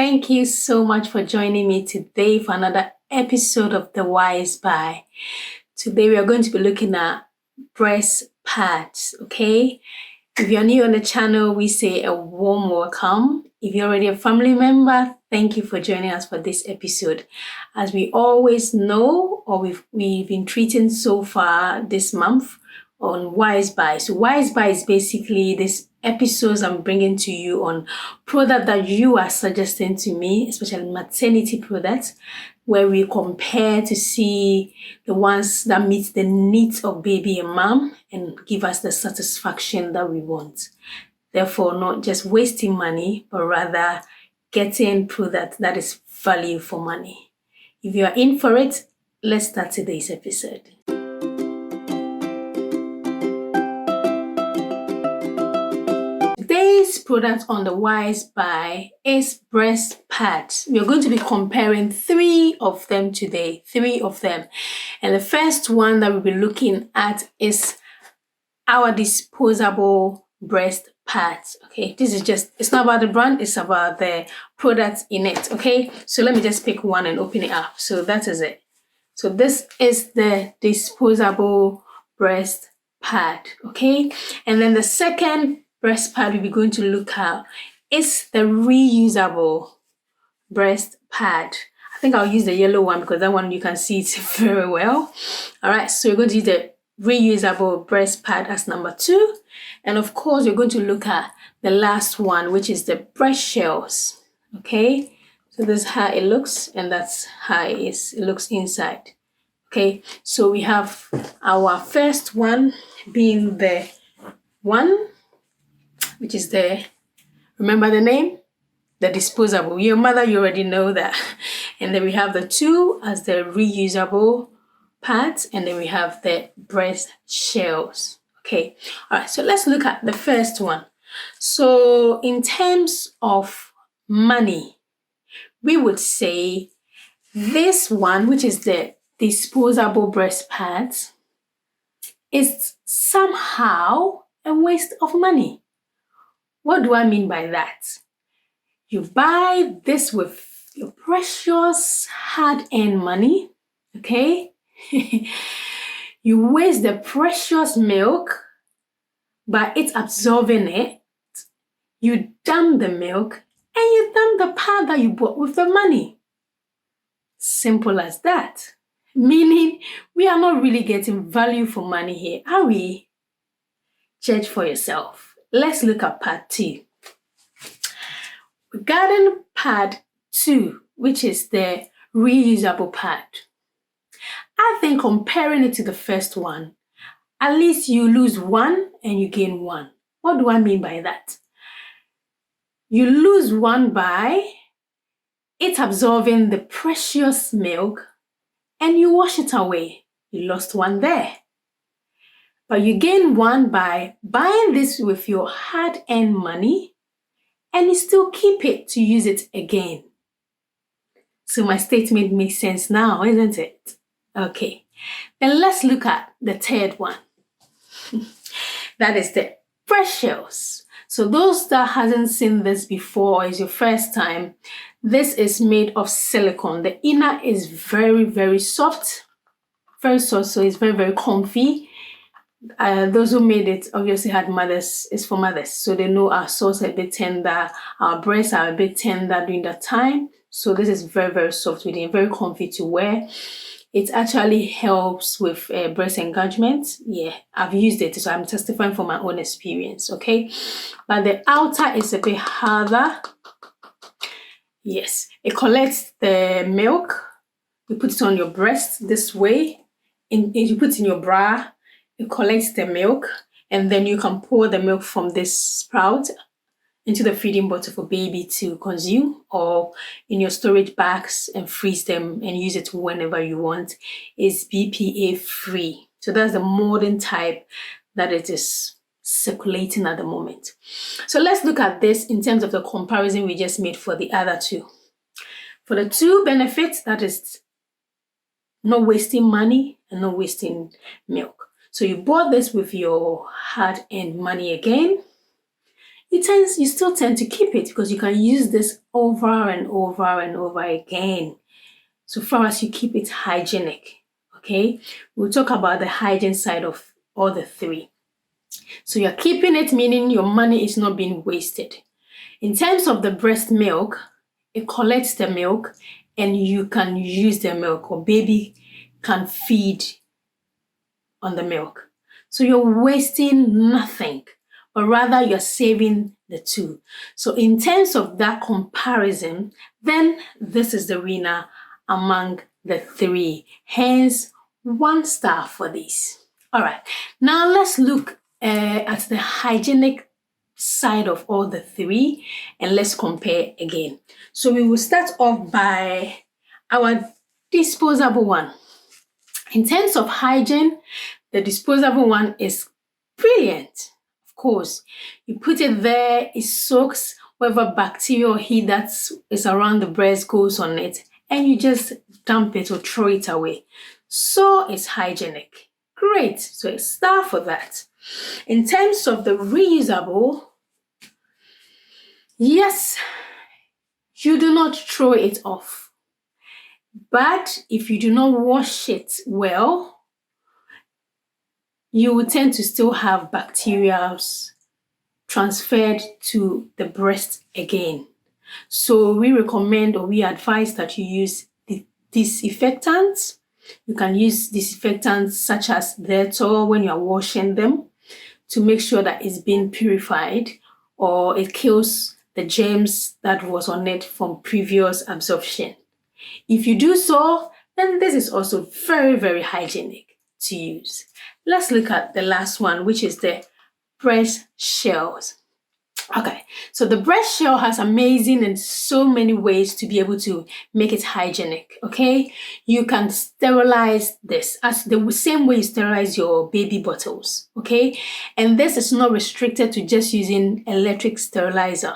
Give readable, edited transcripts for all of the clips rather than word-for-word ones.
Thank you so much for joining me today for another episode of The Wise Buy. Today we are going to be looking at breast pads, okay? If you're new on the channel, we say a warm welcome. If you're already a family member, thank you for joining us for this episode. As we always know, or we've been treating so far this month on Wise Buy. So Wise Buy is basically this episodes I'm bringing to you on products that you are suggesting to me, especially maternity products, where we compare to see the ones that meet the needs of baby and mom and give us the satisfaction that we want. Therefore, not just wasting money, but rather getting product that is value for money. If you are in for it, let's start today's episode. Today's product on the Wise Buy is breast pads. We are going to be comparing 3 of them today, 3 of them. And the first one that we'll be looking at is our disposable breast pads. Okay, this is just, it's not about the brand, it's about the products in it. Okay, so let me just pick one and open it up. So that is it. So this is the disposable breast pad. Okay, and then the second breast pad we'll be going to look at is the reusable breast pad. I think I'll use the yellow one because that one you can see it very well. All right, so we're going to use the reusable breast pad as number 2. And of course, we're going to look at the last one, which is the breast shells. Okay, so this is how it looks, and that's how it looks inside. Okay, so we have our first one being the one, which is the, remember the name? The disposable. Your mother, you already know that. And then we have the 2 as the reusable pads, and then we have the breast shells. Okay, all right, so let's look at the first one. So in terms of money, we would say this one, which is the disposable breast pads, is somehow a waste of money. What do I mean by that? You buy this with your precious hard-earned money, okay? You waste the precious milk by it absorbing it. You dump the milk and you dump the pad that you bought with the money. Simple as that. Meaning, we are not really getting value for money here, are we? Judge for yourself. Let's look at pad 2. Regarding pad 2, which is the reusable pad, I think comparing it to the first one, at least you lose 1 and you gain 1. What do I mean by that? You lose 1 by it absorbing the precious milk and you wash it away. You lost 1 there. But you gain 1 by buying this with your hard-earned money and you still keep it to use it again. So my statement makes sense now, isn't it? Okay, then let's look at the third one. That is the breast shells. So those that hasn't seen this before, is your first time, this is made of silicone. The inner is very, very soft, so it's very, very comfy. Those who made it obviously had mothers, it's for mothers, so they know our soles are a bit tender, our breasts are a bit tender during that time. So this is very, very soft within, very comfy to wear. It actually helps with breast engagement. Yeah, I've used it, so I'm testifying from my own experience, okay? But the outer is a bit harder. Yes, it collects the milk. You put it on your breast this way. You put it in your bra. It collects the milk, and then you can pour the milk from this spout into the feeding bottle for baby to consume, or in your storage bags and freeze them and use it whenever you want. It's BPA free. So that's the modern type that it is circulating at the moment. So let's look at this in terms of the comparison we just made for the other 2. For the 2 benefits, that is not wasting money and not wasting milk. So you bought this with your hard-earned money again. you still tend to keep it because you can use this over and over and over again, so far as you keep it hygienic. Okay, we'll talk about the hygiene side of all the three. So you're keeping it, meaning your money is not being wasted. In terms of the breast milk, it collects the milk and you can use the milk, or baby can feed on the milk. So you're wasting nothing, but rather you're saving the two. So in terms of that comparison, then this is the winner among the three. Hence, 1 star for this. All right, now let's look at the hygienic side of all the three and let's compare again. So we will start off by our disposable one. In terms of hygiene, the disposable one is brilliant. Of course, you put it there, it soaks whatever bacteria or heat that is around the breast goes on it, and you just dump it or throw it away. So it's hygienic. Great, so a star for that. In terms of the reusable, yes, you do not throw it off. But if you do not wash it well, you will tend to still have bacteria transferred to the breast again. So we recommend, or we advise, that you use disinfectants. You can use disinfectants such as Dettol when you are washing them to make sure that it's being purified, or it kills the germs that was on it from previous absorption. If you do so, then this is also very, very hygienic to use. Let's look at the last one, which is the breast shells. Okay, so the breast shell has amazing and so many ways to be able to make it hygienic. Okay, you can sterilize this as the same way you sterilize your baby bottles. Okay, and this is not restricted to just using electric sterilizer.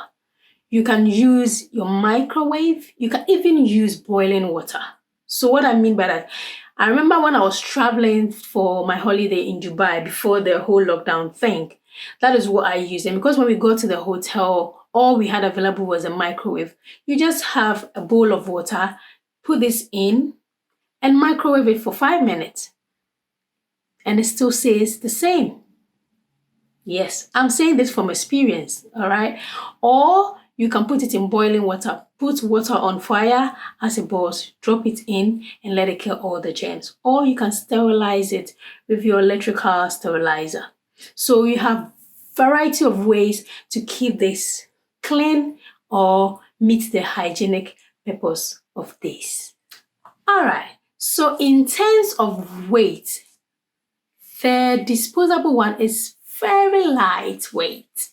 You can use your microwave. You can even use boiling water. So what I mean by that, I remember when I was traveling for my holiday in Dubai before the whole lockdown thing, that is what I used. And because when we go to the hotel, all we had available was a microwave. You just have a bowl of water, put this in, and microwave it for 5 minutes. And it still stays the same. Yes, I'm saying this from experience, all right? Or you can put it in boiling water. Put water on fire as it boils, drop it in and let it kill all the germs. Or you can sterilize it with your electrical sterilizer. So you have variety of ways to keep this clean or meet the hygienic purpose of this. All right, so in terms of weight, the disposable one is very lightweight.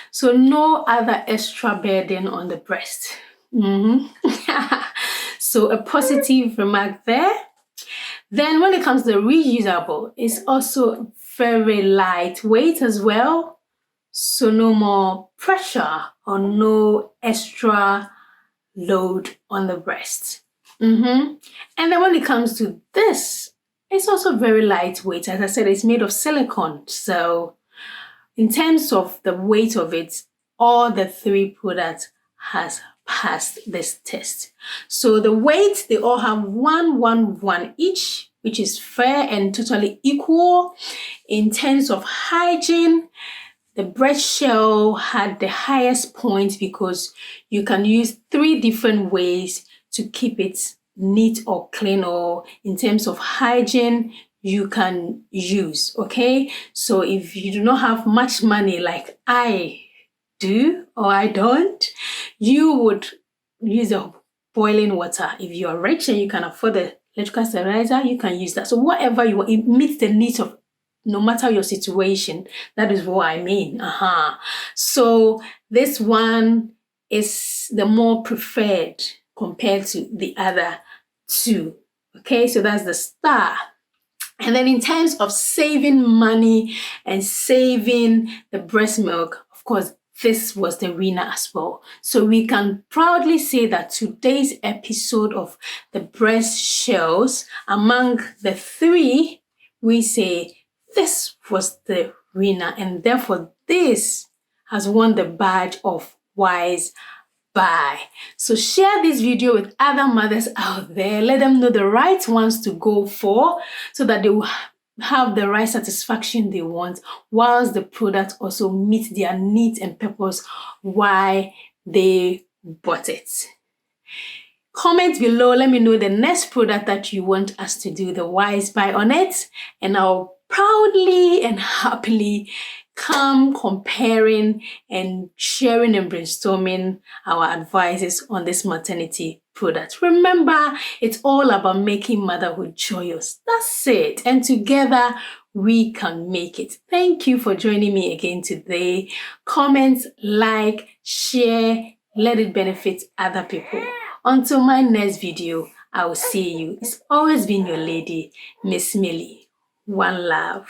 So no other extra burden on the breast. So a positive remark there. Then when it comes to the reusable, it's also very lightweight as well. So no more pressure or no extra load on the breast. And then when it comes to this, it's also very lightweight. As I said, it's made of silicone. So in terms of the weight of it, all the three products has passed this test. So the weight, they all have 111 each, which is fair and totally equal. In terms of hygiene, the breast shell had the highest point because you can use 3 different ways to keep it neat or clean, or in terms of hygiene, you can use, okay? So if you do not have much money like I do or I don't, you would use the boiling water. If you are rich and you can afford the electrical sterilizer, you can use that. So whatever you want, it meets the needs of no matter your situation. That is what I mean. So this one is the more preferred compared to the other 2. Okay, so that's the star. And then in terms of saving money and saving the breast milk, of course, this was the winner as well. So we can proudly say that today's episode of the breast shells, among the 3, we say this was the winner, and therefore this has won the badge of Wise Buy. So share this video with other mothers out there. Let them know the right ones to go for so that they will have the right satisfaction they want, whilst the product also meets their needs and purpose why they bought it. Comment below, let me know the next product that you want us to do the Wise Buy on it, and I'll proudly and happily come comparing and sharing and brainstorming our advices on this maternity product. Remember, it's all about making motherhood joyous. That's it. And together we can make it. Thank you for joining me again today. Comment, like, share, let it benefit other people. Until my next video, I will see you. It's always been your lady, Miss Millie. One love.